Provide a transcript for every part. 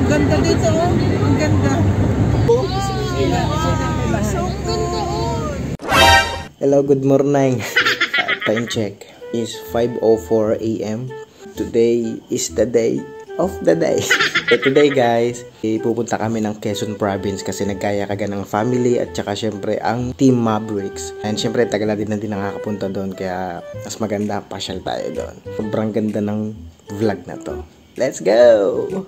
Ganda dito, oh. Ang ganda. Hello, good morning. Time check is 5:04 AM. Today is the day of the day. Today guys, pupunta kami ng Quezon Province kasi nagkaya-kaga ng family at saka syempre ang Team Mavericks. And syempre tagal na din nakakapunta doon kaya mas maganda pasyal tayo doon. Sobrang ganda ng vlog na to. Let's go!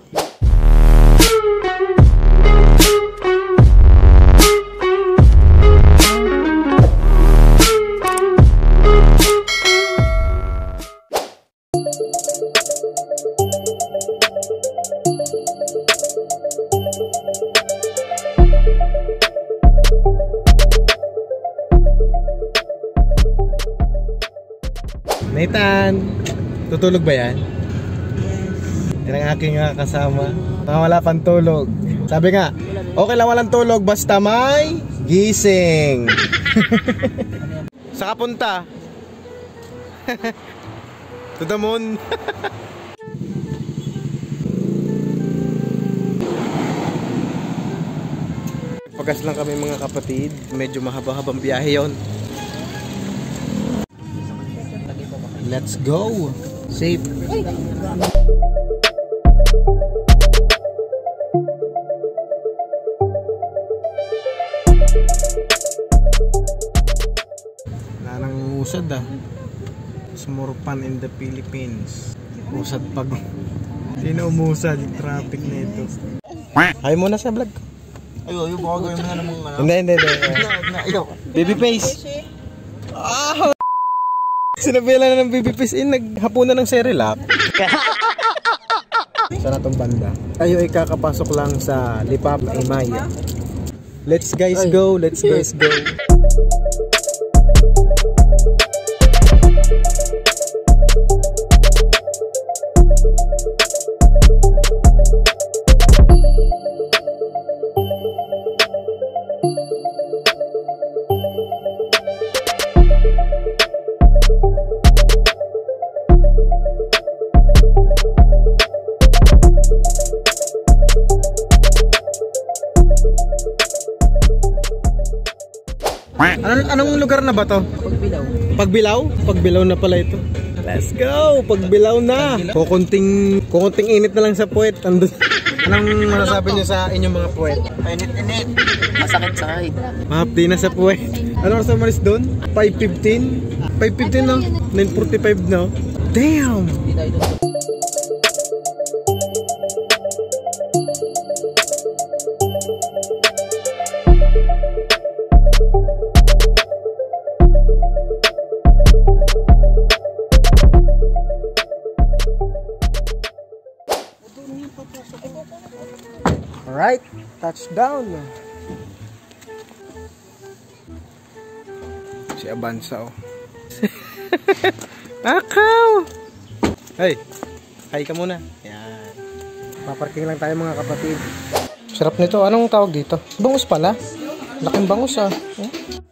Nathan, tutulog ba yan? Yes. Yan ang aking kasama. Mga wala pang tulog. Sabi nga, okay lang walang tulog basta may gising. Saka punta. To the moon. Pagas lang kami mga kapatid. Medyo mahaba-habang biyahe yon. Let's go! Safe! Nanang usad ah. Sumurpan in the Philippines. Usad pag. Sino umusad? Yung traffic na ito. Hay mo na sa vlog. Ayo, baka gawin mo na namang ano. Hindi. Baby face! Ah! Sinabihan na ng baby face naghapunan ng Cerelac. Sana tong banda. Tayo ay kakapasok lang sa Lipap Imaya. Let's guys go. Let's guys go. Anong lugar na ba to? Pagbilaw. Pagbilaw? Pagbilaw na pala ito. Let's go! Pagbilaw na! Kukunting init na lang sa puwet. Anong masasabi niyo sa inyong mga puwet? Init. Masakit-sakit. Mahapdi na sa puwet. Ano oras umalis doon? 5:15? 5:15 no? 9:45 no? Damn! Alright, touchdown. Si Abansa oh. Akaw! Hey, hi ka muna. Yan. Paparking lang tayo mga kapatid. Sarap nito. Anong tawag dito? Bangus pala. Laking bangus ah.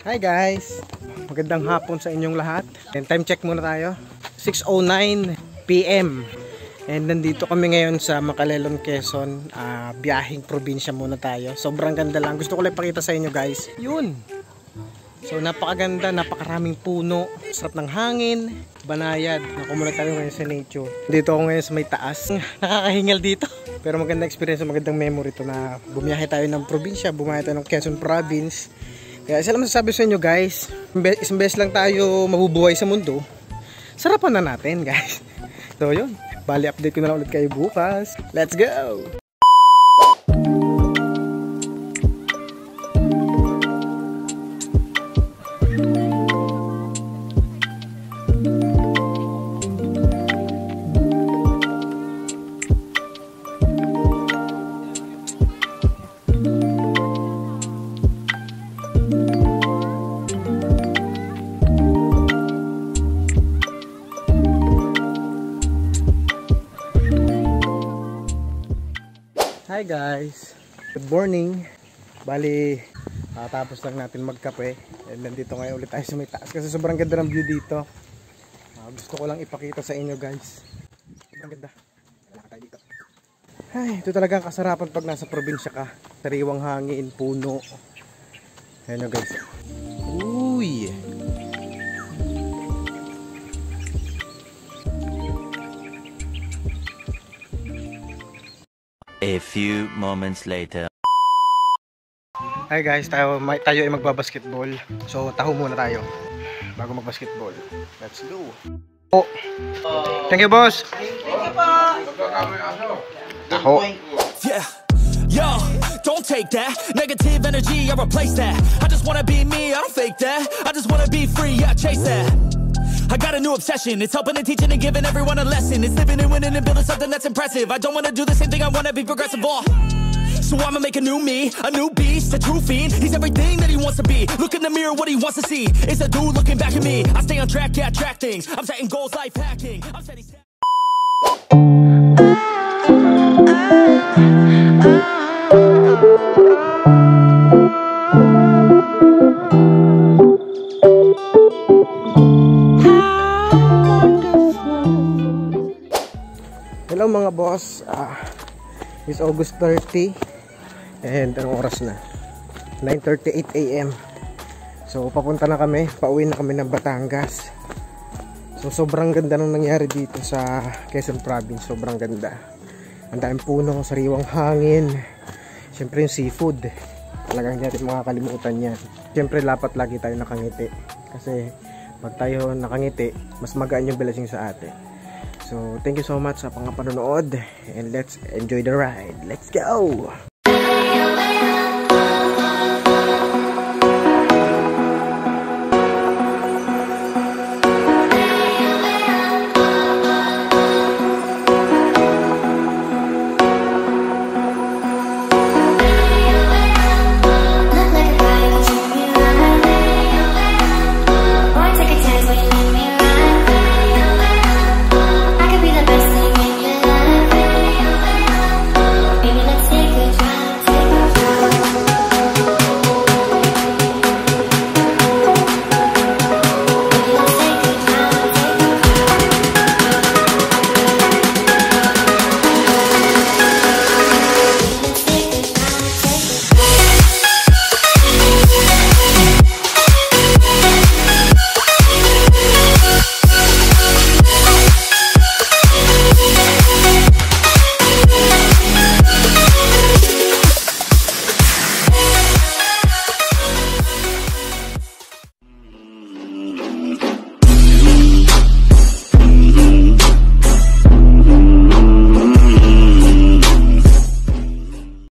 Hi guys. Magandang hapon sa inyong lahat. And time check muna tayo. 6:09 PM. And nandito kami ngayon sa Macalelon, Quezon. Biyaheng probinsya muna tayo. Sobrang ganda lang. Gusto ko lang ipakita sa inyo guys. Yun. So napakaganda, napakaraming puno. Sarap ng hangin. Banayad. Nakumula tayo ngayon sa nature. Dito ako ngayon sa may taas. Nakakahingal dito. Pero magandang experience, magandang memory to na bumiyahe tayo ng probinsya. Bumiyahe tayo ng Quezon Province. Kaya isa lang masasabi sa inyo guys. Isang beses lang tayo mabubuhay sa mundo. Sarapan na natin guys. So yun. Bali, update ko na lang ulit kayo bukas. Let's go! Hi guys, good morning. Bali, tapos lang natin magkape. And nandito ngayon ulit tayo sa may taas kasi sobrang ganda ng view dito. Gusto ko lang ipakita sa inyo guys. Sobrang ganda. Wala tayo dito. Ay, ito talaga ang kasarapan pag nasa probinsya ka. Sariwang hangin, puno. Ayan o guys. Uy! A few moments later. Hi guys, tayo ay magbabasketball. So, taho muna tayo bago magbasketball. Let's go. Oh. Thank you, boss. Taho. Yeah, yo, don't take that negative energy, I replace that. I just wanna be me, I don't fake that. I just wanna be free, yeah, chase that. I got a new obsession, it's helping and teaching and giving everyone a lesson. It's living and winning and building something that's impressive. I don't wanna do the same thing, I wanna be progressive. So I'ma make a new me, a new beast, a true fiend. He's everything that he wants to be. Look in the mirror, what he wants to see is a dude looking back at me. I stay on track, yeah, track things. I'm setting goals, life hacking. I'm setting. Hello mga boss. It's August 30 and anong oras na? 9:38 AM. So papunta na kami, pauwi na kami ng Batangas. So sobrang ganda nang nangyari dito sa Quezon Province, sobrang ganda. Ang daming puno, sariwang hangin. Siyempre yung seafood, talagang hindi natin makakalimutan yan. Siyempre dapat lagi tayo nakangiti kasi pag tayo nakangiti, mas magaan yung blessing sa atin. So thank you so much sa panonood and let's enjoy the ride. Let's go!